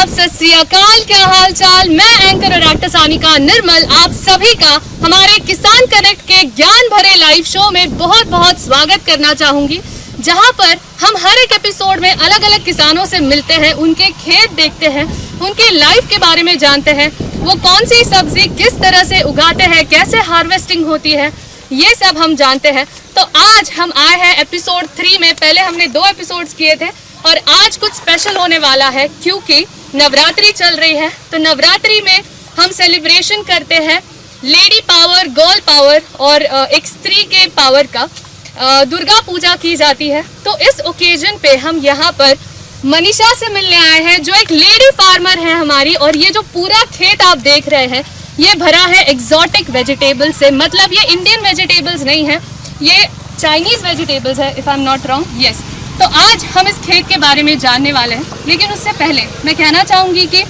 आदाब, सत श्री अकाल, क्या हाल चाल। मैं एंकर और एक्टर सानिका निर्मल आप सभी का हमारे किसान कनेक्ट के ज्ञान भरे लाइव शो में बहुत बहुत स्वागत करना चाहूंगी, जहां पर हम हर एक एपिसोड में अलग अलग किसानों से मिलते हैं, उनके खेत देखते हैं, उनके लाइफ के बारे में जानते हैं, वो कौन सी सब्जी किस तरह से उगाते हैं, कैसे हार्वेस्टिंग होती है, ये सब हम जानते हैं। तो आज हम आए हैं एपिसोड 3 में। पहले हमने 2 एपिसोड्स किए थे और आज कुछ स्पेशल होने वाला है क्योंकि नवरात्रि चल रही है। तो नवरात्रि में हम सेलिब्रेशन करते हैं लेडी पावर, गर्ल पावर और एक स्त्री के पावर का। दुर्गा पूजा की जाती है। तो इस ओकेजन पे हम यहाँ पर मनीषा से मिलने आए हैं, जो एक लेडी फार्मर है हमारी। और ये जो पूरा खेत आप देख रहे हैं, ये भरा है एग्जॉटिक वेजिटेबल से। मतलब ये इंडियन वेजिटेबल्स नहीं है, ये चाइनीज वेजिटेबल्स है, if I am not wrong. Yes. तो आज हम इस खेत के बारे में जानने वाले हैं, लेकिन उससे पहले मैं कहना चाहूंगी कि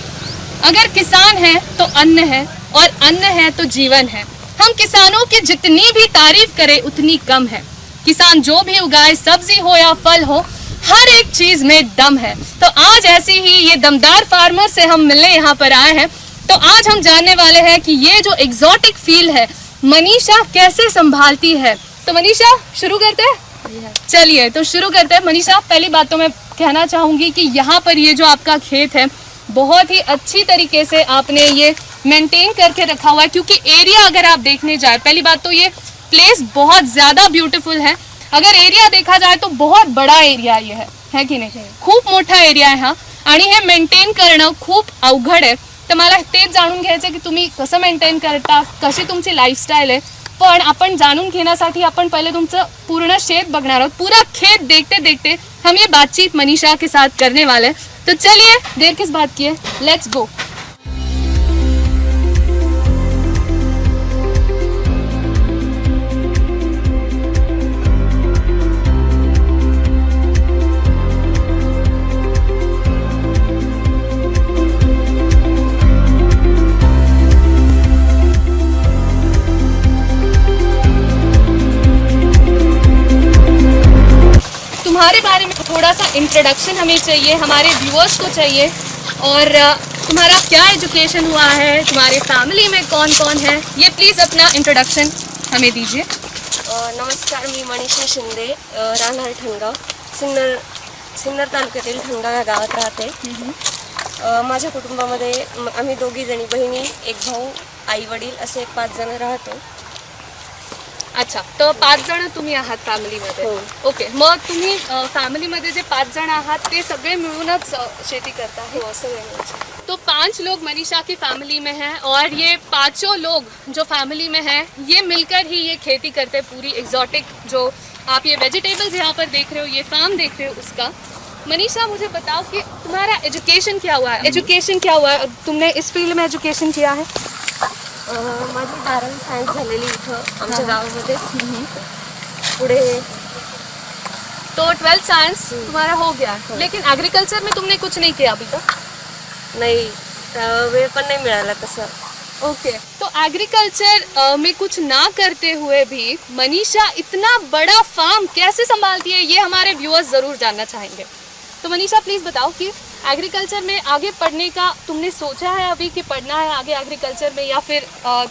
अगर किसान है तो अन्न है, और अन्न है तो जीवन है। हम किसानों की जितनी भी तारीफ करें उतनी कम है। किसान जो भी उगाए, सब्जी हो या फल हो, हर एक चीज में दम है। तो आज ऐसे ही ये दमदार फार्मर से हम मिलने यहाँ पर आए हैं। तो आज हम जानने वाले हैं कि ये जो एग्जॉटिक फील्ड है मनीषा कैसे संभालती है। तो मनीषा शुरू करते हैं। चलिए तो शुरू करते हैं। मनीषा, पहली बात तो मैं कहना चाहूंगी कि यहाँ पर ये जो आपका खेत है बहुत ही अच्छी तरीके से आपने ये मेंटेन करके रखा हुआ है, क्योंकि एरिया अगर आप देखने जाए, पहली बात तो ये प्लेस बहुत ज्यादा ब्यूटीफुल है। अगर एरिया देखा जाए तो बहुत बड़ा एरिया ये है की नाही? खूप मोठा एरिया आहे हा, आणि हे मेंटेन करणं खूप अवघड आहे। तर मला तेच जाणून घ्यायचं की तुम्ही कसं मेंटेन करता, कशी तुमची लाईफस्टाईल आहे। पण आपण जाणून घेण्यासाठी आपण पहले तुमचं पूर्ण शेत बघणार आहोत। पूरा खेत देखते देखते हम ये बातचीत मनीषा के साथ करने वाले हैं। तो चलिए, देर किस बात की है, लेट्स गो। तुम्हारे बारे में थोड़ा सा इंट्रोडक्शन हमें चाहिए, हमारे व्यूअर्स को चाहिए। और तुम्हारा क्या एजुकेशन हुआ है, तुम्हारे फैमिली में कौन कौन है, ये प्लीज़ अपना इंट्रोडक्शन हमें दीजिए। नमस्कार, मी मनीषा शिंदे, राहणार ठणगाव, सिन्नर तालुक्यातील ठणगाव या गावात राहते। माझ्या कुटुंबामध्ये आम्ही दोघी जणी बहिणी, एक भाऊ, आई वडील असे 5 जण राहतो। अच्छा, तो 5 जण तुम्ही आहात फॅमिलीमध्ये? हो। ओके, मग तुम्ही फॅमिलीमध्ये जे 5 जण आहात ते सगळे मिळूनच शेती करता है? हो, सगळे मिळून। तो 5 लोग मनीषा की फैमिली में हैं, और ये 5 लोग जो फैमिली में हैं ये मिलकर ही ये खेती करते हैं पूरी एग्जॉटिक। जो आप ये वेजिटेबल्स यहाँ पर देख रहे हो, ये फार्म देख रहे हो उसका। मनीषा, मुझे बताओ कि तुम्हारा एजुकेशन क्या हुआ है? एजुकेशन क्या हुआ है, तुमने इस फील्ड में एजुकेशन किया है? माझी 12वी सायन्स झालेली इथं आमच्या गावामध्येच। पुढे तो 12th साइंस तुम्हारा हो गया, लेकिन एग्रीकल्चर में तुमने कुछ नहीं किया अभी तक? नाही, वेळ पण नाही मिळाला तसं। ओके, तो एग्रीकल्चर में कुछ ना करते हुए भी मनीषा इतना बड़ा फार्म कैसे संभालती है, ये हमारे व्यूअर्स ज़रूर जानना चाहेंगे। तो मनीषा प्लीज़ बताओ कि एग्रीकल्चर में आगे पढ़ने का तुमने सोचा है अभी कि पढ़ना है आगे एग्रीकल्चर में, या फिर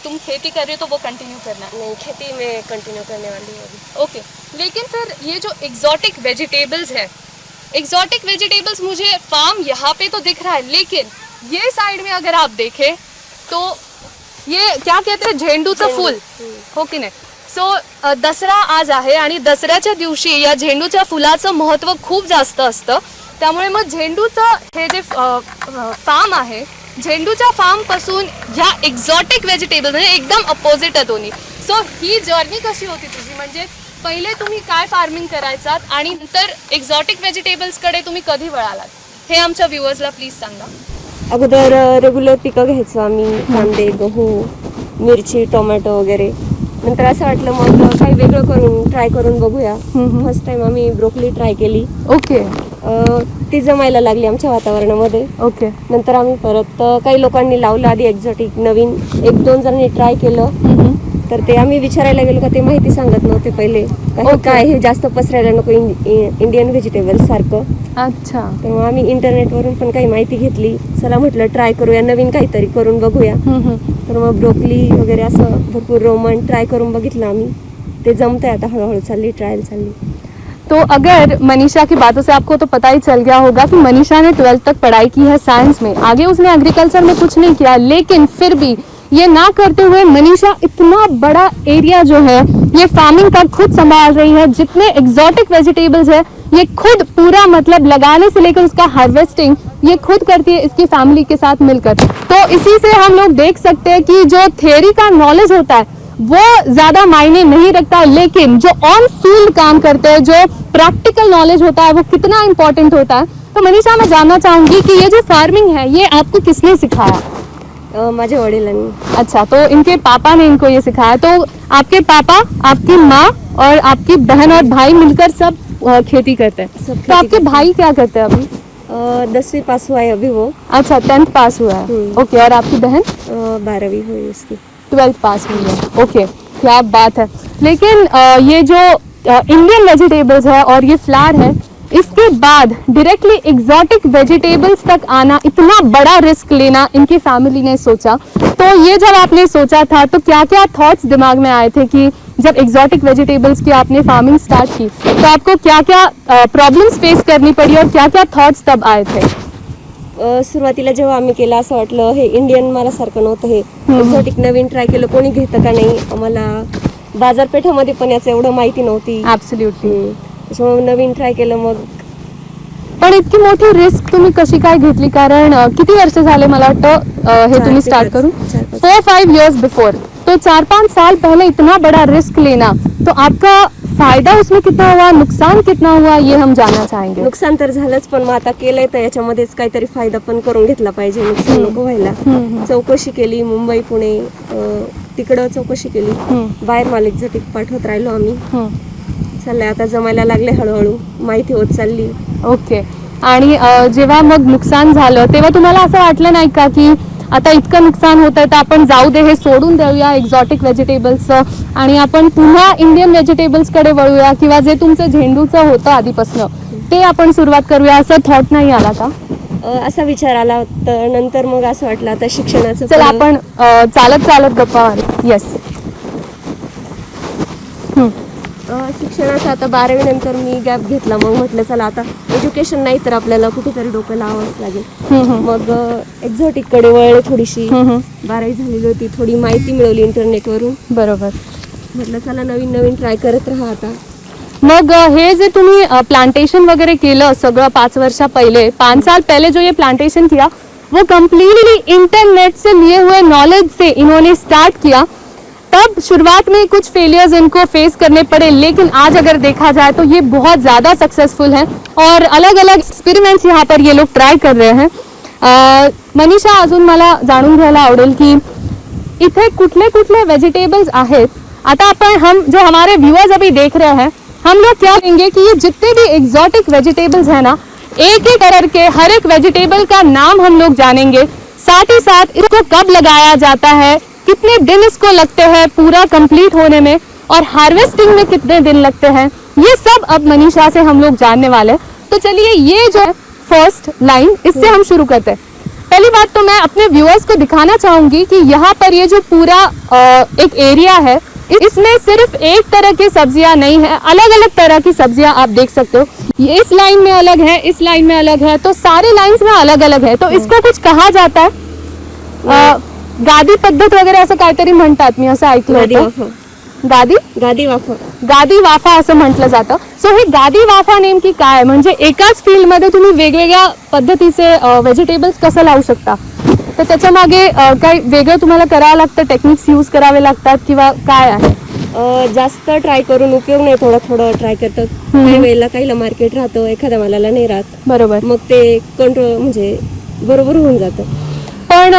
तुम खेती कर रहे हो तो वो कंटिन्यू करना है? नहीं, खेती में कंटिन्यू करने वाली है अभी। ओके, लेकिन फिर ये जो एग्जॉटिक वेजिटेबल्स है, एग्जॉटिक वेजिटेबल्स मुझे फार्म यहाँ पे तो दिख रहा है, लेकिन ये साइड में अगर आप देखें तो ये क्या कहते हैं, झेंडूचं फूल, हो की नाही? सो दसरा आज आहे आणि दसऱ्याच्या दिवशी या झेंडूच्या फुलाचं महत्त्व खूप जास्त असतं। त्यामुळे मग झेंडूचं हे जे फार्म आहे, झेंडूच्या फार्म पासून ह्या एक्झॉटिक व्हेजिटेबल्स म्हणजे एकदम अपोजिट आहे दोन्ही। सो ही जर्नी कशी होती तुझी, म्हणजे पहिले तुम्ही काय फार्मिंग करायचात आणि नंतर एक्झॉटिक व्हेजिटेबल्सकडे तुम्ही कधी वळालात, हे आमच्या व्ह्युअर्सला प्लीज सांगा। अगोदर रेग्युलर पिकं घ्यायचो आम्ही, कांदे, गहू, मिरची, टोमॅटो वगैरे। नंतर असं वाटलं मग काही वेगळं करून ट्राय करून बघूया। फर्स्ट टाइम आम्ही ब्रोकली ट्राय केली। ओके, ती जमायला लागली आमच्या वातावरणामध्ये। ओके, नंतर आम्ही परत काही लोकांनी लावलं आधी एक्झॉटिक, नवीन 1-2 जणांनी ट्राय केलं। तर ते आम्ही विचारायला गेलो का ते माहिती सांगत नव्हते पहिले, काय हे जास्त पसरायला नको इंडियन व्हेजिटेबल सारखं। अच्छा. तर मग आम्ही इंटरनेटवरून पण काही माहिती घेतली. चला म्हटलं ट्राय करूया, नवीन काहीतरी करून बघूया. तर मग ब्रोकली वगैरे असं भरपूर रोमन ट्राय करून बघितलं आम्ही. ते जमतंय आता, हळूहळू चालली ट्रायल चालली. तो अगर मनीषा की बातों से आपको तो पता ही चल गया होगा कि मनीषा ने 12th तक पढ़ाई की है साइंस में, आगे उसने एग्रीकल्चर में कुछ नहीं किया, लेकिन फिर भी ये ना करते हुए मनीषा इतना बड़ा एरिया जो है ये फार्मिंग का खुद संभाल रही है. जितने एग्जॉटिक वेजिटेबल्स है ये खुद पूरा मतलब लगाने से लेकर उसका हार्वेस्टिंग ये खुद करती है इसकी फैमिली के साथ मिलकर. तो इसी से हम लोग देख सकते हैं कि जो थ्योरी का नॉलेज होता है वो ज्यादा मायने नहीं रखता, लेकिन जो ऑन फील्ड काम करते हैं, जो प्रैक्टिकल नॉलेज होता है वो कितना इंपॉर्टेंट होता है. तो मनीषा, मैं जानना चाहूंगी कि ये जो फार्मिंग है ये आपको किसने सिखाया? माझ्या वडिलांनी. अच्छा, तो इनके पापा ने इनको ये सिखाया. तो आपके पापा, आपकी माँ और आपकी बहन और भाई मिलकर सब खेती करते हैं. सब तो आपके खेती भाई क्या करते हैं अभी? 10वीं पास हुआ है अभी वो. अच्छा, 10th पास हुआ है. ओके. और आपकी बहन? 12वीं हुई उसकी. 12th पास हुई है. ओके, क्या बात है. लेकिन ये जो इंडियन वेजिटेबल्स है और ये फ्लावर है, इसके बाद डायरेक्टली एग्जॉटिक वेजिटेबल्स तक आना, इतना बड़ा रिस्क लेना इनकी फैमिली ने सोचा. तो ये जब आपने सोचा था तो क्या क्या थॉट्स दिमाग में आए थे कि जब एग्जॉटिक वेजिटेबल्स की आपने फार्मिंग स्टार्ट की तो आपको क्या क्या प्रॉब्लम्स फेस करनी पड़ी और क्या क्या थॉट्स तब आए थे? सुरुवातीला जेव्हा आम्ही केलं असं वाटलं हे इंडियन मला सारखं नव्हतं, हे एक्झॉटिक नवीन ट्राय केलं, कोणी घेतं का नाही. आम्हाला बाजारपेठामध्ये पण याचं एवढं माहिती नव्हती. ॲब्सोल्युटली. त्याच्यामुळे नवीन ट्राय केलं. मग पण इतकी मोठी रिस्क तुम्ही कशी काय घेतली? कारण किती वर्ष झाले मला वाटतं हे तुम्ही स्टार्ट करून? 4-5 years बिफोर. तो 4-5 साल पहले इतना बड़ा रिस्क लेना, तो आपका फायदा उसमें कितना हुआ, नुकसान कितना हुआ, ये हम जानना चाहेंगे. नुकसान तर झालंच, पण मग आता केलंय तर याच्यामध्येच काहीतरी फायदा पण करून घेतला पाहिजे, नुकसान नको व्हायला. चौकशी केली, मुंबई पुणे तिकडं चौकशी केली. बाहेर माल एक्झॉटिक पाठवत राहिलो आम्ही. चाललंय आता, जमायला लागले हळूहळू, माहिती होत चालली. ओके. आणि जेव्हा मग नुकसान झालं तेव्हा तुम्हाला असं वाटलं नाही का की आता इतकं नुकसान होत आहे तर आपण जाऊ दे, हे सोडून देऊया एक्झॉटिक व्हेजिटेबल्सचं आणि आपण पुन्हा इंडियन व्हेजिटेबल्सकडे वळूया, किंवा जे तुमचं झेंडूचं होतं आधीपासनं ते आपण सुरुवात करूया, असं थॉट नाही आला का? असा विचार आला. तर नंतर मग असं वाटलं आता शिक्षणाचं. चला आपण चालत चालत गप्पा. येस. शिक्षणाचं आता 12वी नंतर मी गॅप घेतला. मग म्हटलं चला आता एज्युकेशन नाही तर आपल्याला कुठेतरी डोकं लावावंच लागेल. मग एक्झॉटिककडे वळले थोडीशी. 12वी झालेली होती, थोडी माहिती मिळवली इंटरनेटवरून. बरोबर. म्हटलं चला नवीन नवीन ट्राय करत राहा आता. मग हे जे तुम्ही प्लांटेशन वगैरह केलं सगळं 5 वर्ष पहले, 5 साल पहले जो ये प्लांटेशन किया वो कम्प्लीटली इंटरनेट से लिए हुए नॉलेज से इन्होंने स्टार्ट किया. तब शुरुआत में कुछ फेलियर्स इनको फेस करने पड़े, लेकिन आज अगर देखा जाए तो ये बहुत ज़्यादा सक्सेसफुल हैं और अलग अलग एक्सपेरिमेंट्स यहाँ पर ये लोग ट्राय कर रहे हैं. मनीषा, अजून मला जाणून घ्यायला आवडेल की इथे कुठले कुठले वेजिटेबल्स आहेत. आता अपन हम जो हमारे व्यूअर्स अभी देख रहे हैं, हम लोग क्या करेंगे कि ये जितने भी एग्जॉटिक वेजिटेबल्स हैं ना, एक एक करके हर एक वेजिटेबल का नाम हम लोग जानेंगे. साथ ही साथ इसको कब लगाया जाता है, कितने दिन इसको लगते हैं पूरा कंप्लीट होने में, और हार्वेस्टिंग में कितने दिन लगते हैं, ये सब अब मनीषा से हम लोग जानने वाले हैं. तो चलिए, ये जो है फर्स्ट लाइन, इससे हम शुरू करते हैं. पहली बात तो मैं अपने व्यूअर्स को दिखाना चाहूंगी कि यहाँ पर ये जो पूरा एक एरिया है, इसमें सिर्फ एक तरह की सब्जियां नहीं है, अलग अलग तरह की सब्जियां आप देख सकते हो. ये इस लाइन में अलग है, इस लाइन में अलग है, तो सारे लाइन्स में अलग अलग है. तो इसको कुछ कहा जाता है गादी पद्धत वगैरे असं काहीतरी म्हणतात, मी असं ऐकलं होतं. गादी वाफा असं म्हटलं जातं. सो हे गादी वाफा नेमकी काय, म्हणजे एकाच फील्ड मध्ये तुम्ही वेगवेगळ्या पद्धतीचे व्हेजिटेबल्स कसं लावू शकता, तर त्याच्या मागे काही वेगळं तुम्हाला करावं लागतं, टेक्निक्स यूज करावे लागतात किंवा काय आहे? जास्त ट्राय करून उपयोग नाही, थोडं थोडं ट्राय करतात. काही वेळेला काहीला मार्केट राहतं, एखाद्या मालाला नाही राहत. बरोबर. मग ते कंट्रोल म्हणजे बरोबर होऊन जातं. पण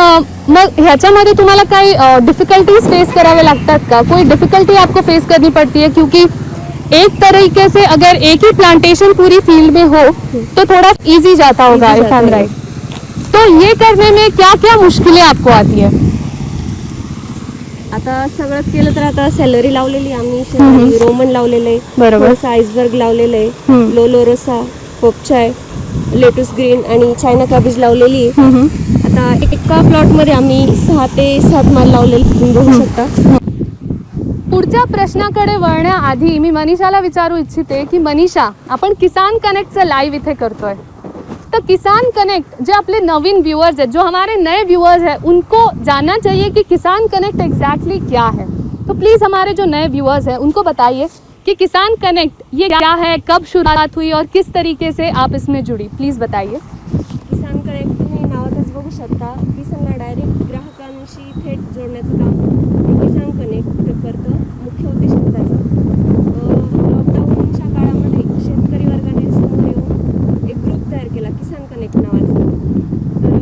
मग ह्याच्यामध्ये तुम्हाला काही डिफिकल्टीज फेस करावे लागतात का? कोई डिफिकल्टी आपको फेस करनी पड़ती है? क्योंकि एक तरीके से अगर एक ही प्लांटेशन पूरी फील्ड में हो तो थोड़ा इजी जाता होगा, इफ आई एम राइट. तो ये करने में क्या क्या मुश्किलें आपको आती है? आता सगळंच केलं तर आता सॅलरी लावलेली आम्ही, रोमन लावलेलं आहे, बरोबर. आइसबर्ग लावलेलं आहे, लोलोरोसा, पोपचाय, लेटूस ग्रीन आणि चायना कॅबेज लावलेली आहे. आता एका प्लॉटमध्ये आम्ही 6 ते 7 माल लावलेले तुम्ही बघू शकता. पुढच्या प्रश्नाकडे वळण्याआधी मी मनीषाला विचारू इच्छिते की मनीषा, आपण किसान कनेक्टचं लाईव्ह इथे करतोय, तो किसान कनेक्ट जो अपने नवीन व्यूअर्स हैं, जो हमारे नए व्यूअर्स हैं, उनको जानना चाहिए कि किसान कनेक्ट एग्जैक्टली क्या है. तो प्लीज़ हमारे जो नए व्यूअर्स हैं उनको बताइए कि किसान कनेक्ट ये क्या है, कब शुरुआत हुई और किस तरीके से आप इसमें जुड़ी. प्लीज़ बताइए. किसान कनेक्ट तुम्ही नावातच बघू शकता. किसानला डायरेक्ट ग्राहकांशी थेट जोडण्याचं काम हे किसान कनेक्ट करतं. मुख्य उद्देश त्याचा लॉकडाऊनच्या काळामध्ये शेतकरी वर्गाने समोर येऊन एक ग्रुप तयार केला किसान कनेक्ट नावाचा. तर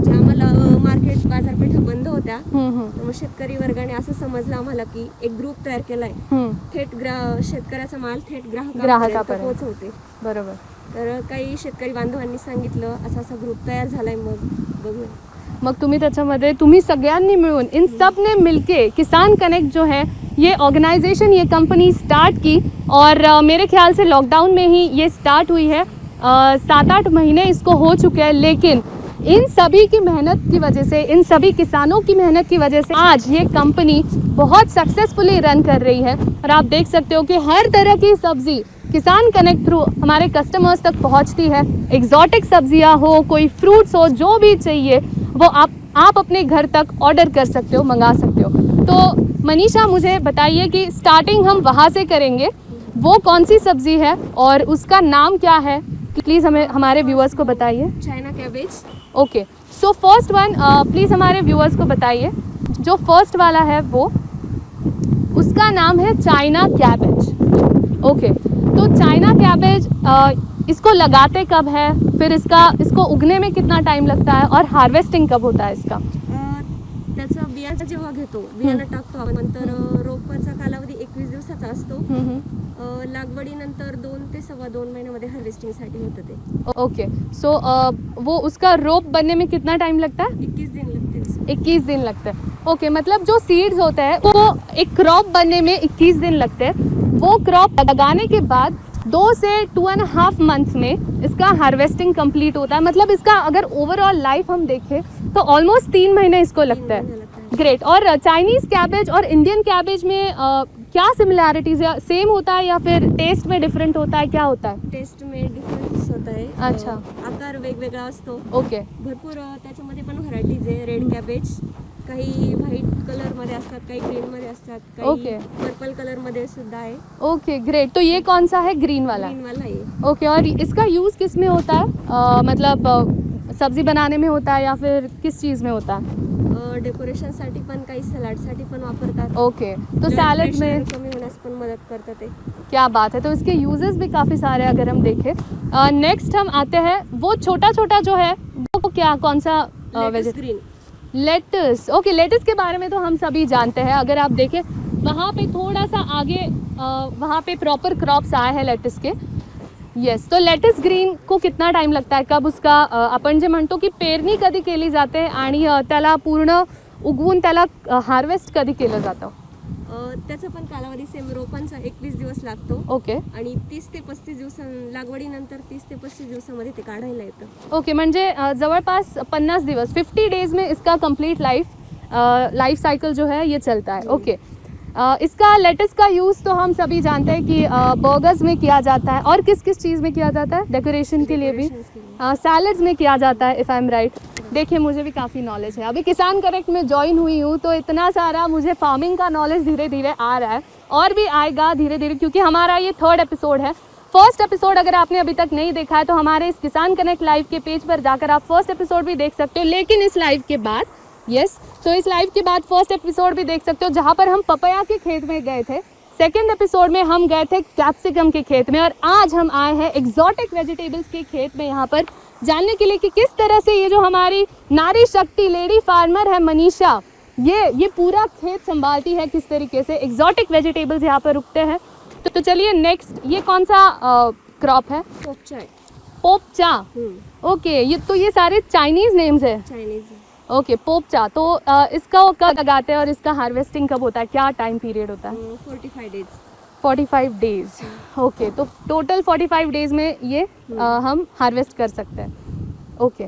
ज्या आम्हाला मार्केट बाजारपेठा बंद होत्या, तर मग शेतकरी वर्गाने असं समजलं आम्हाला की एक ग्रुप तयार केलाय, थेट शेतकऱ्याचा माल थेट ग्राहकापर्यंत पोहोचवते. बरोबर. तर काही शेतकरी बांधवांनी सांगितलं असा असा ग्रुप तयार झालाय, मग बघूया. मग तुम्ही सगळ्यांनी मिळून, इन सब ने मिलके किसान कनेक्ट जो है ये ऑर्गेनाइजेशन, ये कंपनी स्टार्ट की और मेरे ख्याल से लॉकडाउन में ही ये स्टार्ट हुई है. 7-8 महीने इसको हो चुके हैं, लेकिन इन सभी की मेहनत की वजह से, इन सभी किसानों की मेहनत की वजह से आज ये कंपनी बहुत सक्सेसफुली रन कर रही है. और आप देख सकते हो कि हर तरह की सब्ज़ी किसान कनेक्ट थ्रू हमारे कस्टमर्स तक पहुंचती है. एग्जॉटिक सब्जियां हो, कोई फ्रूट्स हो, जो भी चाहिए वो आप अपने घर तक ऑर्डर कर सकते हो, मंगा सकते हो. तो मनीषा, मुझे बताइए कि स्टार्टिंग हम वहाँ से करेंगे, वो कौन सी सब्ज़ी है और उसका नाम क्या है, प्लीज़ हमें हमारे व्यूअर्स को बताइए. China cabbage. Okay, so first one, please हमारे व्यूअर्स को बताइए. जो फर्स्ट वाला है वो, उसका नाम है चाइना कैबेज. ओके, तो चाइना कैबेज इसको लगाते कब है, फिर इसको उगने में कितना टाइम लगता है और हार्वेस्टिंग कब होता है इसका. त्याचं बियाणं जेव्हा घेतो, बियाणं टाकतो आपण, तर रोपाचा कालावधी 21 दिवसाचा असतो. लागवडीनंतर 2 ते 2.25 महिन्यामध्ये हार्वेस्टिंगसाठी होतं ते. ओके, सो वो उसका रोप बनने में कितना टाइम लगता है. 21 दिन लगते. 21 दिन लगते हैं. ओके, मतलब जो सीड्स होते हैं वो एक क्रॉप बनने में 21 दिन लगते हैं. वो क्रॉप लगाने के बाद 2 से 2.5 मंथ्स में इसका हार्वेस्टिंग कंप्लीट होता है. मतलब इसका अगर ओवरऑल लाइफ हम देखें तो ऑलमोस्ट 3 महीने इसको लगता है. ग्रेट. और चाइनीज़ कैबेज और इंडियन कैबेज में क्या सिमिलैरिटीज़ है, सेम होता है या फिर टेस्ट में डिफरेंट होता है, क्या होता है. टेस्ट में डिफरन्स होता है. अच्छा. आकार वेगवेगळा असतो. ओके. भरपूर त्याच्यामध्ये पण व्हरायटीज आहे. रेड कॅबेज काही व्हाईट कलरमध्ये असतात, काही ग्रीनमध्ये असतात, काही पर्पल कलरमध्ये सुद्धा आहे. Okay, great. तो ये कौन सा है, ग्रीन वाला. ग्रीन वाला आहे. ओके, और इसका यूज़ किस में होता है, मतलब सब्जी बनाने में होता है या फिर किस चीज़ में होता है. डेकोरेशनसाठी पण, काही सलाडसाठी पण वापरतात. ओके, तो सैलड में कमी होण्यास पण मदत करतं ते. क्या बात है. तो इसके यूजेस भी काफ़ी सारे अगर हम देखें. नेक्स्ट हम आते हैं, वो छोटा छोटा जो है वो क्या, कौन सा vegetable. Green lettuce. Okay, lettuce के बारे में तो हम सभी जानते हैं. अगर आप देखें वहाँ पे थोड़ा सा आगे, वहाँ पे प्रॉपर क्रॉप्स आए हैं लेटस के. येस, तो लेटस ग्रीन को कितना टाइम लगता है, कब उसका आपण जे म्हणतो की पेरणी कधी केली जाते आणि त्याला पूर्ण उगवून त्याला हार्वेस्ट कधी केलं जातं. त्याचा पण कालावधी सेम, रोपांचा 21 दिवस लागतो. ओके. आणि 30 ते 35 दिवसां लागवडीनंतर 30 ते 35 दिवसामध्ये ते काढायला येतं. ओके, म्हणजे जवळपास 50 दिवस, 50 डेज में इसका कंप्लीट लाइफ साइकिल जो है ये चलता है. ओके. इसका लेटस का यूज़ तो हम सभी जानते हैं कि बर्गर्स में किया जाता है, और किस किस चीज़ में किया जाता है, डेकोरेशन के लिए भी, सैलड्स में किया जाता है, इफ़ आई एम राइट. देखिए, मुझे भी काफ़ी नॉलेज है. अभी किसान कनेक्ट में ज्वाइन हुई हूँ तो इतना सारा मुझे फार्मिंग का नॉलेज धीरे धीरे आ रहा है, और भी आएगा धीरे धीरे, क्योंकि हमारा ये 3rd एपिसोड है. फर्स्ट एपिसोड अगर आपने अभी तक नहीं देखा है तो हमारे इस किसान कनेक्ट लाइव के पेज पर जाकर आप फर्स्ट एपिसोड भी देख सकते हो. लेकिन इस लाइव के बाद, तो इस लाइव के बाद फर्स्ट एपिसोड भी देख सकते हो, जहाँ पर हम पपाया के खेत में गए थे. सेकेंड एपिसोड में हम गए थे कैप्सिकम के खेत में, और आज हम आए हैं एग्जॉटिक वेजिटेबल्स के खेत में, यहाँ पर जानने के लिए कि किस तरह से ये जो हमारी नारी शक्ति लेडी फार्मर है मनीषा, ये पूरा खेत संभालती है, किस तरीके से एग्जॉटिक वेजिटेबल्स यहाँ पर उगते हैं. तो चलिए नेक्स्ट, ये कौन सा क्रॉप है. पोपचा है. पोपचा. ओके, ये सारे चाइनीज़ नेम्स है. चाइनीज. ओके, पोपचा. तो इसका वो कब लगाते हैं और इसका हार्वेस्टिंग कब होता है, क्या टाइम पीरियड होता है. 45 डेज. 45 डेज। ओके, तो टोटल 45 डेज में ये हम हार्वेस्ट कर सकते हैं। ओके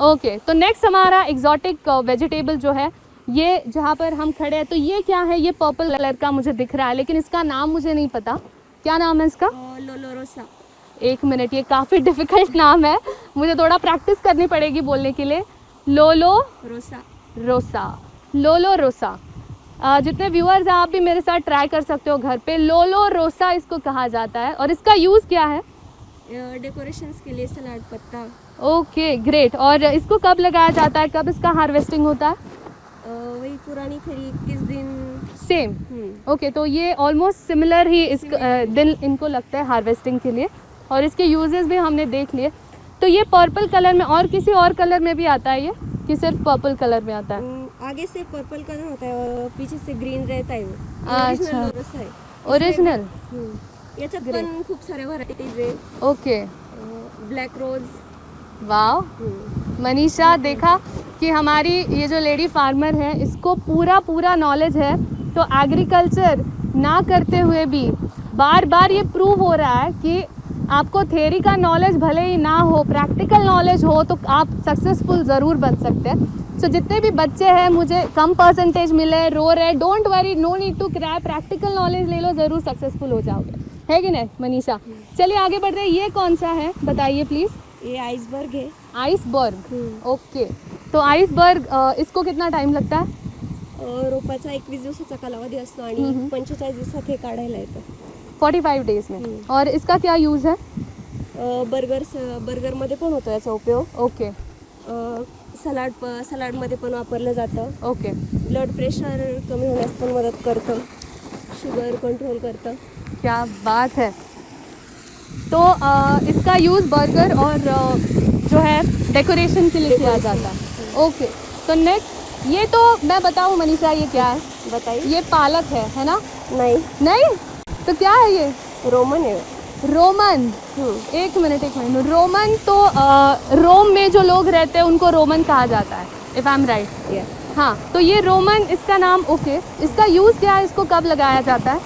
ओके, तो नेक्स्ट हमारा एग्जॉटिक वेजिटेबल जो है, ये जहाँ पर हम खड़े हैं, तो ये क्या है? ये पर्पल कलर का मुझे दिख रहा है, लेकिन इसका नाम मुझे नहीं पता। क्या नाम है इसका? लोलोरोसा। एक मिनट, ये काफ़ी डिफ़िकल्ट नाम है, मुझे थोड़ा प्रैक्टिस करनी पड़ेगी बोलने के लिए। लोलो रोसा। रोसा, लोलो रोसा। जितने व्यूअर्स हैं, आप भी मेरे साथ ट्राई कर सकते हो घर पे। लोलो रोसा इसको कहा जाता है, और इसका यूज़ क्या है? डेकोरेशंस के लिए सलाद पत्ता। Okay great. और इसको कब लगाया जाता है, कब इसका हार्वेस्टिंग होता है? वही पुरानी खरी 21 दिन। सेम। ओके, तो ये ऑलमोस्ट सिमिलर ही इस दिन इनको लगता है हार्वेस्टिंग के लिए, और इसके यूजेस भी हमने देख लिए। तो ये पर्पल कलर में, और किसी और कलर में भी आता है ये, कि सिर्फ पर्पल कलर में आता है? आगे से पर्पल कलर होता है और पीछे से ग्रीन रहता है। अच्छा, लोरोसा है ओरिजिनल। याच्यात पण खूप साऱ्या व्हरायटीज आहे। ओके, ब्लॅक रोज। वाह। मनीषा, देखा कि हमारी ये जो लेडी फार्मर है, इसको पूरा नॉलेज है। तो एग्रीकल्चर ना करते हुए भी बार बार ये प्रूव हो रहा है कि आपको थ्योरी का नॉलेज भले ही ना हो, प्रैक्टिकल नॉलेज हो, तो आप सक्सेसफुल ज़रूर बन सकते हैं। सो जितने भी बच्चे हैं, मुझे कम परसेंटेज मिले, रो रहे, don't worry, no need to cry, practical knowledge ले लो, ज़रूर सक्सेसफुल हो जाओगे, है कि नहीं मनीषा? चलिए आगे बढ़ रहे हैं। ये कौन सा है, बताइए प्लीज़। ये आइसबर्ग है। Iceberg, okay. तो आइसबर्ग, इसको कितना टाइम लगता है? रोपाचा 21 दिवसाचा कालावधी असतो आणि 45 दिवसात हे काढायला येतं। 45 डेज में। और इसका क्या यूज़ है? बर्गरमध्ये पण होतो याचा उपयोग। ओके सलाडमध्ये पण वापरलं जातं। ओके, ब्लड प्रेशर कमी होण्यास पण मदत करतं, शुगर कंट्रोल करतं। क्या बात है। तो इसका यूज़ बर्गर और जो है डेकोरेशन के लिए किया जाता है। ओके, तो नेक्स्ट, ये तो मैं बताऊँ मनीषा, ये क्या है? बताइए। ये पालक है ना? नहीं। नहीं, तो क्या है ये? रोमन है। रोमन। एक मिनट, रोमन तो रोम में जो लोग रहते हैं उनको रोमन कहा जाता है, इफ आई एम राइट। हाँ, तो ये रोमन, इसका नाम। ओके, इसका यूज़ क्या है, इसको कब लगाया जाता है?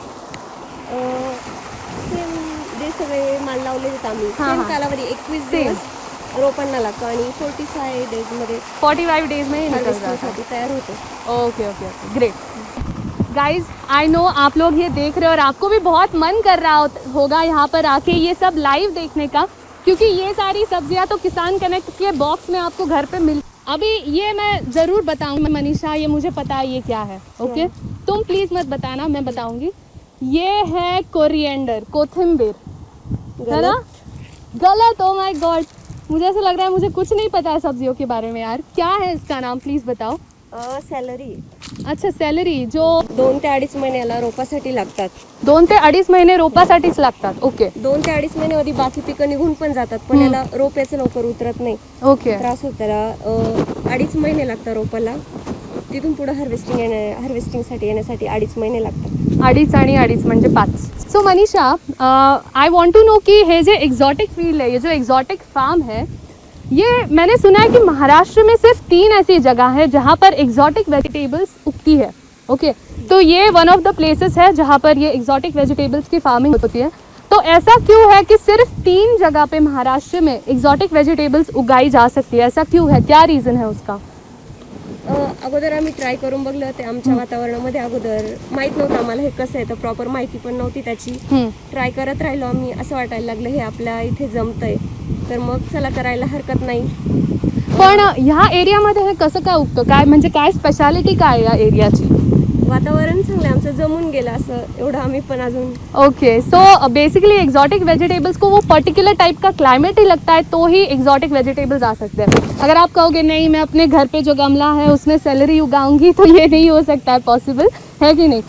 सेम जे सगळे माल लावले आहेत आम्ही, हाँ, सेम हाँ. कालावधी 21 Same. दिवस रोपांना लागतो आणि 45 डेजमध्ये 45 डेज में ही निकल जाता है। हार्वेस्टिंगसाठी तयार होतो। Okay okay okay, great. Guys, I know आप लोग ये देख रहे हो और आपको भी बहुत मन कर रहा होगा यहाँ पर आके ये सब लाइव देखने का, क्योंकि ये सारी सब्जियाँ तो किसान कनेक्ट के बॉक्स में आपको घर पे मिल। अभी ये मैं ज़रूर बताऊँगी मनीषा, ये मुझे पता है ये क्या है। ओके, तुम प्लीज़ मत बताना, मैं बताऊँगी। ये है कोरिएंडर, कोथिम्बीर, है ना? गलत। ओ माय गॉड, मुझे ऐसा लग रहा है मुझे कुछ नहीं पता है सब्जियों के बारे में यार। क्या है इसका नाम, प्लीज़ बताओ। सॅलरी। अच्छा, सॅलरी, जो 2 ते 2.5 महिन्याला रोपासाठी लागतात। 2 ते 2.5 महिने रोपासाठीच लागतात। ओके 2 ते 2.5 महिन्यामध्ये बाकी पिकं निघून पण जातात, पण याला रोप याचं लवकर उतरत नाही, ओके त्रास होतो त्याला। 2.5 महिने लागतात रोपाला, तिथून पुढे हार्वेस्टिंगसाठी येण्यासाठी 2.5 महिने लागतात। 2.5 आणि 2.5 म्हणजे 5। So Manisha, I want to know कि हे जे एक्जॉटिक फील्ड है, ये जो एक्जॉटिक फार्म है, ये मैंने सुना है कि महाराष्ट्र में सिर्फ 3 ऐसी जगह है जहाँ पर एक्जॉटिक वेजिटेबल्स उगती है। ओके, तो ये वन ऑफ द प्लेसेस है जहाँ पर ये एक्जॉटिक वेजिटेबल्स की फार्मिंग होती है। तो ऐसा क्यों है कि सिर्फ 3 जगह पे महाराष्ट्र में एक्जॉटिक वेजिटेबल्स उगाई जा सकती है? ऐसा क्यों है, क्या रीज़न है उसका? अगोदर आम्ही ट्राय करून बघलं ते आमच्या वातावरणामध्ये, अगोदर माहीत नव्हतं आम्हाला हे कसं आहे, तर प्रॉपर माहिती पण नव्हती त्याची। ट्राय करत राहिलो आम्ही, असं वाटायला लागलं हे आपल्या इथे जमतंय, तर मग चला करायला हरकत नाही। पण ह्या एरियामध्ये हे कसं काय उगतं, काय म्हणजे काय स्पेशालिटी काय या एरियाची? वातावरण चांगलं आमचं, जमून गेलं असं, एवढं आम्ही पण अजून। Okay, so basically exotic vegetables को वो पर्टिकुलर टाइप का क्लाइमेट ही लगता है तो ही एक्जॉटिक वेजिटेबल्स आ सकते हैं। अगर आप कहोगे नहीं मैं अपने घर पे जो गमला है उसमें सेलरी उगाऊंगी, तो ये नहीं हो सकता है पॉसिबल, है कि नहीं?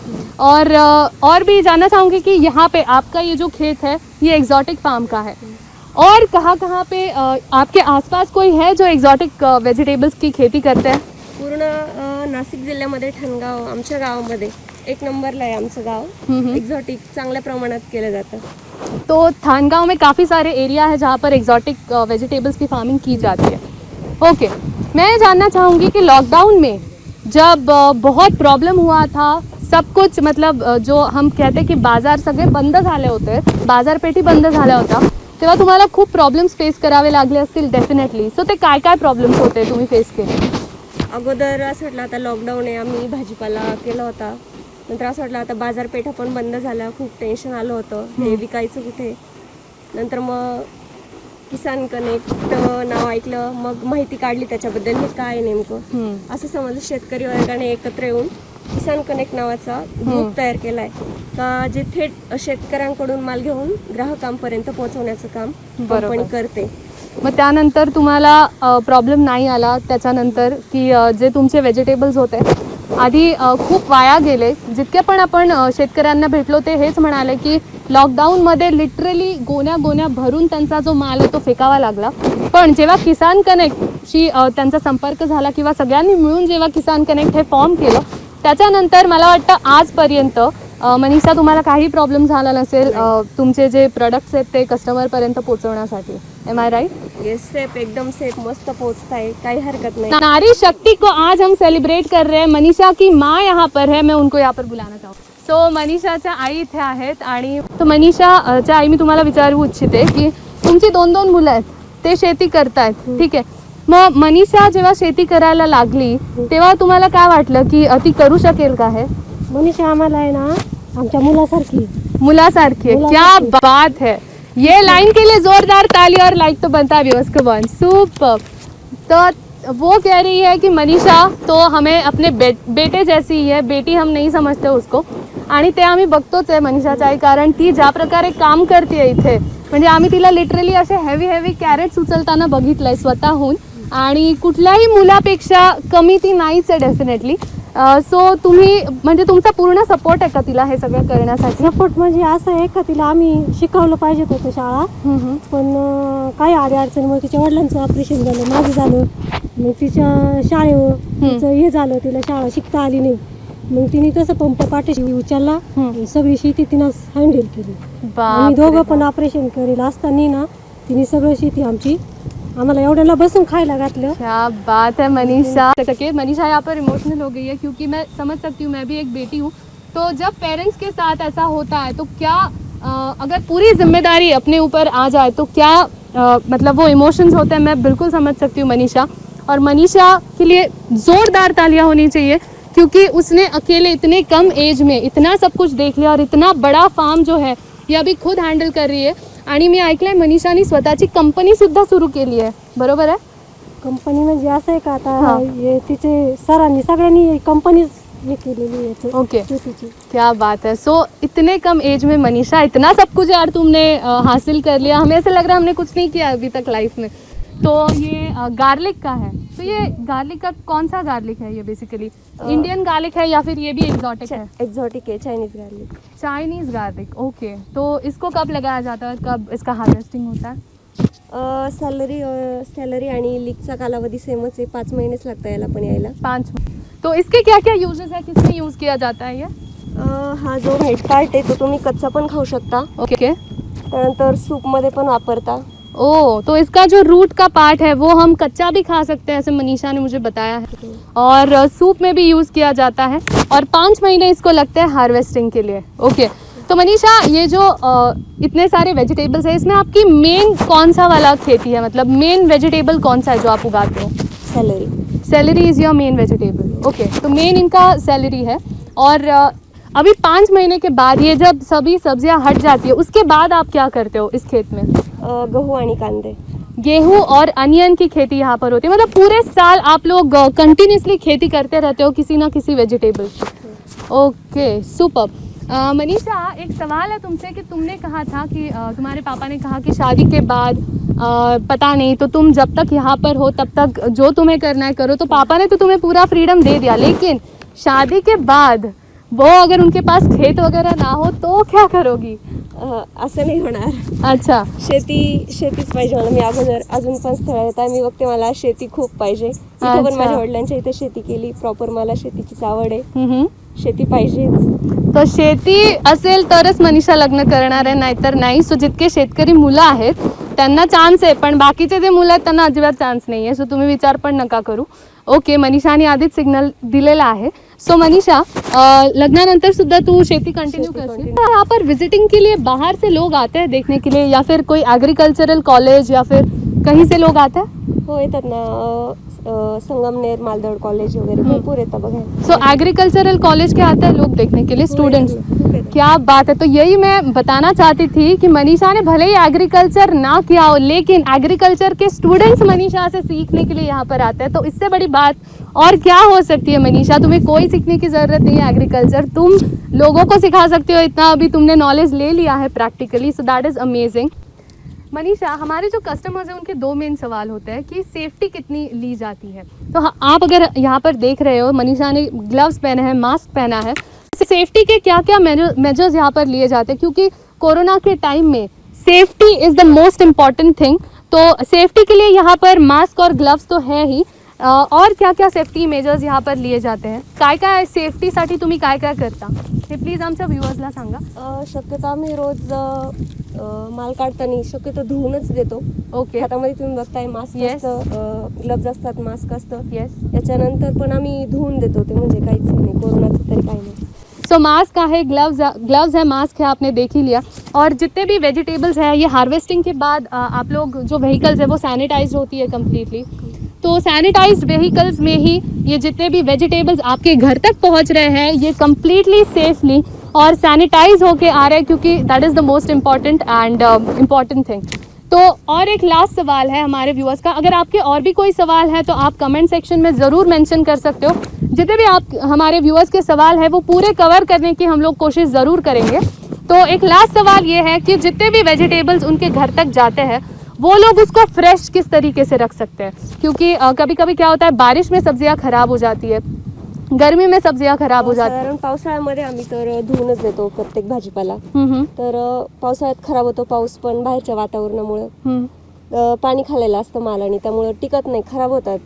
और भी जानना चाहूँगी कि यहाँ पे आपका ये जो खेत है ये एक्जॉटिक फार्म का है, और कहाँ पे आपके आसपास कोई है जो एक्जॉटिक वेजिटेबल्स की खेती करते हैं? पूर्ण नाशिक जिल्ह्यामध्ये ठणगाव, आमच्या गावामध्ये 1 नंबरला आहे आमचं गाव। एक्झॉटिक चांगल्या प्रमाणात केलं जातं। तो थानगांव में काफ़ी सारे एरिया है जहाँ पर एक्जॉटिक वेजिटेबल्स की फार्मिंग की जाती है। ओके, मैं जानना चाहूँगी कि लॉकडाउन में जब बहुत प्रॉब्लम हुआ था, सब कुछ मतलब जो हम कहते की बाजार सगळे बंद झाले होते, बाजारपेठी बंद झाल्या होत्या, तेव्हा तुम्हाला खूप प्रॉब्लेम्स फेस करावे लागले असतील डेफिनेटली. सो ते काय काय प्रॉब्लेम्स होते तुम्ही फेस केले? अगोदर असं वाटलं आता लॉकडाऊन आहे, आम्ही भाजीपाला केला होता. नंतर असं वाटलं आता बाजारपेठा पण बंद झाल्या, खूप टेन्शन आलं होतं हे विकायचं कुठे. नंतर मग किसान कनेक्ट नाव ऐकलं, मग माहिती काढली त्याच्याबद्दल हे काय नेमकं. असं समजलं शेतकरी वर्गाने एकत्र येऊन किसान कनेक्ट नावाचा ग्रुप तयार केलाय का जे थेट शेतकऱ्यांकडून माल घेऊन ग्राहकांपर्यंत पोहोचवण्याचं काम कंपनी करते. मग त्यानंतर तुम्हाला प्रॉब्लेम नाही आला त्याच्यानंतर की जे तुमचे व्हेजिटेबल्स होते आधी खूप वाया गेले. जितके पण आपण शेतकऱ्यांना भेटलो ते हेच म्हणाले की लॉकडाऊनमध्ये लिटरली गोण्या गोण्या भरून त्यांचा जो माल आहे तो फेकावा लागला. पण जेव्हा किसान कनेक्टशी त्यांचा संपर्क झाला किंवा सगळ्यांनी मिळून जेव्हा किसान कनेक्ट हे फॉर्म केलं त्याच्यानंतर मला वाटतं आजपर्यंत मनीषा तुम्हाला काही प्रॉब्लेम झाला नसेल तुमचे जे प्रोडक्ट्स आहेत ते कस्टमरपर्यंत पोहोचवण्यासाठी. एम आई राइट? ये सेफ, एकदम सेफ, मस्त पोहोचता है, काही हरकत नहीं. नारी शक्ति को आज हम सेलिब्रेट कर रहे हैं. मनीषा की माँ यहाँ पर है, मैं उनको यहाँ पर बुलाना चाहूँ. सो मनीषाच्या आई इथे आहेत आणि तो मनीषाच्या आई मी तुम्हाला विचारू इच्छिते की तुमची 2 मुलं आहेत, ते शेती करतायत, ठीक आहे. मग मनीषा जेव्हा शेती करायला लागली तेव्हा तुम्हाला काय वाटलं की ती करू शकेल का हे? मनीषा आम्हाला आहे ना आमच्या मुलासारखी मुलासारखी है. क्या बात है. ये लाइन के लिए जोरदार ताली और लाइक तो बनता है व्यूअर्स को. One super. तो वो कह रही है कि मनीषा तो हमें अपने बेटे जैसी ही है, बेटी हम नहीं समझते उसको. आणि ते आम्ही बघतोच आहे मनीषाच्या आई, कारण ती ज्या प्रकारे काम करते इथे म्हणजे आम्ही तिला लिटरली असे हेवी कॅरेट्स उचलताना बघितलंय स्वतःहून आणि कुठल्याही मुलापेक्षा कमी ती नाहीच आहे डेफिनेटली. सो तुम्ही म्हणजे तुमचा पूर्ण सपोर्ट आहे का तिला हे सगळं करण्यासाठी? सपोर्ट म्हणजे असं आहे का तिला आम्ही शिकवलं पाहिजे होतं शाळा, पण काही अडचणीमुळे तिच्या वडिलांचं ऑपरेशन झालं, माझं झालं, मग तिच्या शाळेवर तिचं हे झालं, तिला शाळा शिकता आली नाही. मग तिने तसं पंप पाठीशी उचलला, सगळी शेती तिनं हँडल केली. आम्ही दोघं पण ऑपरेशन करेल असताना ना तिने सगळं शेती आमची आम्हाला एवढ्याला बसून खायला घातलं. क्या बात है मनीषा. मनीषा यहाँ पर इमोशनल हो गई है क्योंकि मैं समझ सकती हूँ, मैं भी एक बेटी हूँ. तो जब पेरेंट्स के साथ ऐसा होता है तो क्या अगर पूरी जिम्मेदारी अपने ऊपर आ जाए तो क्या मतलब वो इमोशंस होते हैं. मैं बिल्कुल समझ सकती हूँ मनीषा. और मनीषा के लिए ज़ोरदार तालियां होनी चाहिए क्योंकि उसने अकेले इतने कम एज में इतना सब कुछ देख लिया और इतना बड़ा फार्म जो है ये अभी खुद हँडल कर रही है. आणि मी ऐकलंय मनीषानी स्वतःची कंपनी सुद्धा सुरू केली आहे, बरोबर आहे? कंपनी म्हणजे असं आहे का आता हे तिचे सरांनी सगळ्यांनी कंपनी हे केलेली आहे. ओके, क्या बात है. सो इतने कम एज में मनीषा इतना सब कुछ यार तुमने हासिल कर लिया. हमें ऐसा लग रहा है हमने कुछ नहीं किया अभी तक लाइफ में. तो ये गार्लिक का है, तो ये गार्लिक का कौन सा गार्लिक है ये बेसिकली? इंडियन गार्लिक है या फिर ये भी एग्जॉटिक है? एक्झॉटिक है, Chinese garlic. Chinese garlic, okay. तो इसको कब लगाया जाता है, कब इसका हार्वेस्टिंग होता है? सॅलरी आणि लीकचा कालावधी सेमच आहे, 5 महिनेच लागतात याला पण यायला. 5. तो इसके क्या क्या यूजेस है, किसमें यूज़ किया जाता है ये? हा जो व्हाईट पार्ट आहे तो तुम्ही कच्चा पण खाऊ शकता. ओके. त्यानंतर सूपमध्ये पण वापरता. ओ, तो इसका जो रूट का पार्ट है वो हम कच्चा भी खा सकते हैं, ऐसे मनीषा ने मुझे बताया है. और सूप में भी यूज़ किया जाता है और 5 महीने इसको लगते हैं हार्वेस्टिंग के लिए. ओके. तो मनीषा ये जो इतने सारे वेजिटेबल्स हैं इसमें आपकी मेन कौन सा वाला खेती है, मतलब मेन वेजिटेबल कौन सा है जो आप उगाते हो? Salary. Salary is your main vegetable. Okay. तो मेन इनका सैलरी है. और अभी 5 महीने के बाद ये जब सभी सब्जियां हट जाती है उसके बाद आप क्या करते हो इस खेत में? गहू आणि कांदे. गेहूं और अनियन की खेती यहाँ पर होती है, मतलब पूरे साल आप लोग कंटिन्यूसली खेती करते रहते हो किसी ना किसी वेजिटेबल. Okay, super. मनीषा, एक सवाल है तुमसे कि तुमने कहा था कि तुम्हारे पापा ने कहा कि शादी के बाद पता नहीं तो तुम जब तक यहाँ पर हो तब तक जो तुम्हें करना है करो. तो पापा ने तो तुम्हें पूरा फ्रीडम दे दिया, लेकिन शादी के बाद वो अगर उनके पास खेत वगैरह ना हो तो क्या करोगी? असं नाही होणार. अच्छा. शेतीच पाहिजे मला. मी अगोदर अजून पण स्थळ येत आहे, मी बघते मला शेती खूप पाहिजे. इथं पण माझ्या वडिलांच्या इथे शेती केली प्रॉपर, मला शेतीचीच आवड आहे. शेती पाहिजेच. तो शेती असेल तरच मनीषा लग्न करणार आहे, नाहीतर नाही. सो जितके शेतकरी मुलं आहेत त्यांना चान्स आहे, पण बाकीचे जे मुलं आहेत त्यांना अजिबात चान्स नाही आहे. सो तुम्ही विचार पण नका करू. ओके, मनीषाने आधीच सिग्नल दिलेला आहे. सो मनीषा, लग्नानंतर सुद्धा तू शेती कंटिन्यू करशील? यहाँ पर विजिटिंग के लिए बाहर से लोग आते हैं देखने के लिए, या फिर कोई एग्रीकल्चरल कॉलेज या फिर कहीं से लोग आते हैं? हो, येतात ना. संगमनेर, मालदड कॉलेज वगैरे भरपूर येतात बघायला. सो एग्रीकल्चरल कॉलेज के आते हैं लोग देखने के लिए, स्टूडेंट्स. क्या बात है. तो यही मैं बताना चाहती थी कि मनीषा ने भले ही एग्रीकल्चर ना किया हो, लेकिन एग्रीकल्चर के स्टूडेंट्स मनीषा से सीखने के लिए यहाँ पर आते हैं. तो इससे बड़ी बात और क्या हो सकती है मनीषा. तुम्हें कोई सीखने की ज़रूरत नहीं है एग्रीकल्चर, तुम लोगों को सिखा सकते हो. इतना अभी तुमने नॉलेज ले लिया है practically, so that is amazing. Manisha, हमारे जो कस्टमर्स हैं उनके दो मेन सवाल होते हैं कि सेफ्टी कितनी ली जाती है. तो आप अगर यहाँ पर देख रहे हो, मनीषा ने ग्लव्स पहने हैं, मास्क पहना है. सेफ्टी के क्या क्या मेजर्स यहाँ पर लिए जाते हैं, क्योंकि कोरोना के टाइम में safety is the most important thing. तो सेफ्टी के लिए यहाँ पर मास्क और ग्लव्स तो है ही, और क्या क्या सेफ्टी मेजर्स यहाँ पर लिए जाते हैं, काय काय सेफ्टीसाठी तुम्ही काय काय करता हे प्लीज आमच्या व्ह्युअर्सला सांगा. शक्यतो आम्ही रोज माल काढताना शक्यतो धुवूनच देतो. ओके. हातामध्ये तुम्ही बघताय मास्क Yes. असतं, ग्लव्ज असतात, मास्क असतं. येस. याच्यानंतर पण आम्ही धुवून देतो. ते म्हणजे काहीच नाही, कोरोनाचं तरी काही नाही. सो मास्क है, ग्लव्स है, मास्क है, आपने देख ही लिया. और जितने भी वेजिटेबल्स हैं ये हार्वेस्टिंग के बाद आप लोग जो व्हीकल्स है वो सैनिटाइज होती है कम्प्लीटली. तो सैनिटाइज्ड व्हीकल्स में ही ये जितने भी वेजिटेबल्स आपके घर तक पहुंच रहे हैं ये कम्प्लीटली सेफली और सैनिटाइज होके आ रहे हैं, क्योंकि that is the most important end important thing. तो और एक लास्ट सवाल है हमारे व्यूअर्स का. अगर आपके और भी कोई सवाल है तो आप कमेंट सेक्शन में ज़रूर मेंशन कर सकते हो. जितने भी आप हमारे व्यूअर्स के सवाल है वो पूरे कवर करने की हम लोग कोशिश ज़रूर करेंगे. तो एक लास्ट सवाल ये है कि जितने भी वेजिटेबल्स उनके घर तक जाते हैं वो लोग उसको फ्रेश किस तरीके से रख सकते हैं, क्योंकि कभी कभी क्या होता है बारिश में सब्जियां खराब हो जाती है, गर्मी में सब्जियां खराब हो जाती है. कारण पावसाळ्यामध्ये आम्ही तर धुवूनच देतो प्रत्येक भाजीपाला. हम्म. तर पावसाळ्यात खराब होतो पाऊस पण बाहेरच्या वातावरणामुळे. हम्म. पाणी खाल्लेलं असतं माल आणि त्यामुळे टिकत नाही, खराब होतात.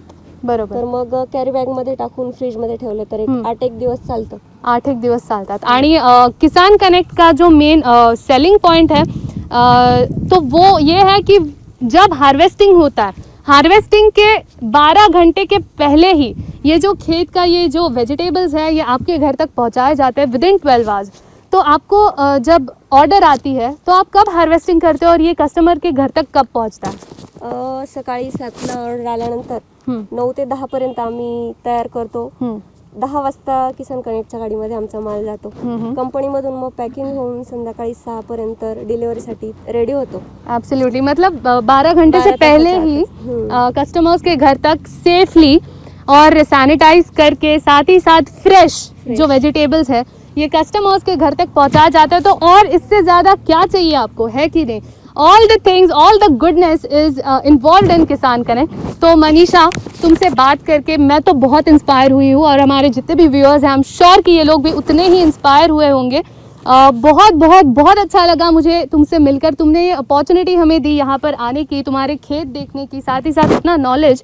बरोबर. तर मग कॅरी बॅग मध्ये टाकून फ्रीज मध्ये ठेवलं तर 8-1 दिवस चालतं. 8-1 दिवस चालतात. आणि किसान कनेक्ट का जो मेन सेलिंग पॉइंट है तो वो ये है कि जब हार्वेस्टिंग होता है, हार्वेस्टिंग के 12 घंटे के पहले ही ये जो खेत का ये जो वेजिटेबल्स है ये आपके घर तक पहुंचाए जाते हैं विदिन 12 आवर्स. तो आपको जब ऑर्डर आती है तो आप कब हार्वेस्टिंग करते हो और ये कस्टमर के घर तक कब पहुंचता है? सकाळी 7ला ऑर्डर आल्यानंतर 9 ते 10 पर्यंत आम्ही तयार करतो. 10 वाजता किसान कनेक्टच्या गाडीमध्ये आमचा माल जातो. कंपनीमधून मग पॅकिंग होऊन संध्याकाळी 6 पर्यंत डिलिव्हरीसाठी रेडी होतो. एब्सोल्युटली. मतलब 12 घंटे से पहले ही कस्टमर्स के घर तक सेफली और सैनिटाइज करके साथ ही साथ फ्रेश जो वेजिटेबल्स है ये कस्टमर्स के घर तक पहुंचाया जाता है. तो और इससे ज़्यादा क्या चाहिए आपको, है कि नहीं? All the things, all the goodness is involve in Kisan connect. तो मनीषा, तुमसे बात करके मैं तो बहुत इंस्पायर हुई हूँ और हमारे जितने भी व्यूअर्स हैं आई एम श्योर कि ये लोग भी उतने ही इंस्पायर हुए होंगे. बहुत बहुत बहुत अच्छा लगा मुझे तुमसे मिलकर. तुमने ये अपॉर्चुनिटी हमें दी यहाँ पर आने की, तुम्हारे खेत देखने की, साथ ही साथ इतना नॉलेज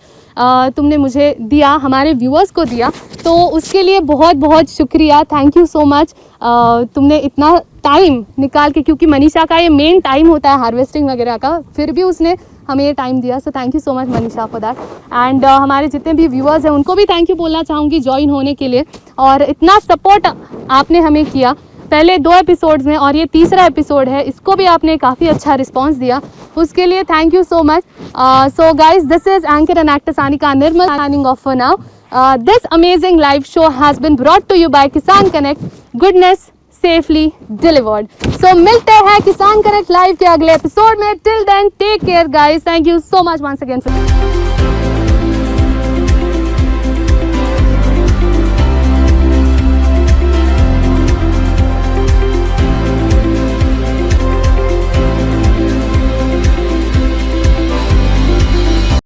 तुमने मुझे दिया, हमारे व्यूअर्स को दिया. तो उसके लिए बहुत बहुत शुक्रिया. Thank you so much. तुमने इतना टाइम निकाल के, क्योंकि मनीषा का ये मेन टाइम होता है हार्वेस्टिंग वगैरह का, फिर भी उसने हमें ये टाइम दिया. So thank you so much Manisha for that. And हमारे जितने भी व्यूअर्स हैं उनको भी थैंक यू बोलना चाहूँगी ज्वाइन होने के लिए, और इतना सपोर्ट आपने हमें किया पहले 2 एपिसोड्स में, और ये तीसरा एपिसोड है, इसको भी आपने काफ़ी अच्छा रिस्पॉन्स दिया, उसके लिए thank you so much. So guys, this is anchor end actor Sanika Nirmal signing off for now. This amazing live show has been brought to you by Kisan connect. Goodness safely delivered. So मिलते हैं किसान connect live के अगले episode में. Till then, take care guys. Thank you so much once again for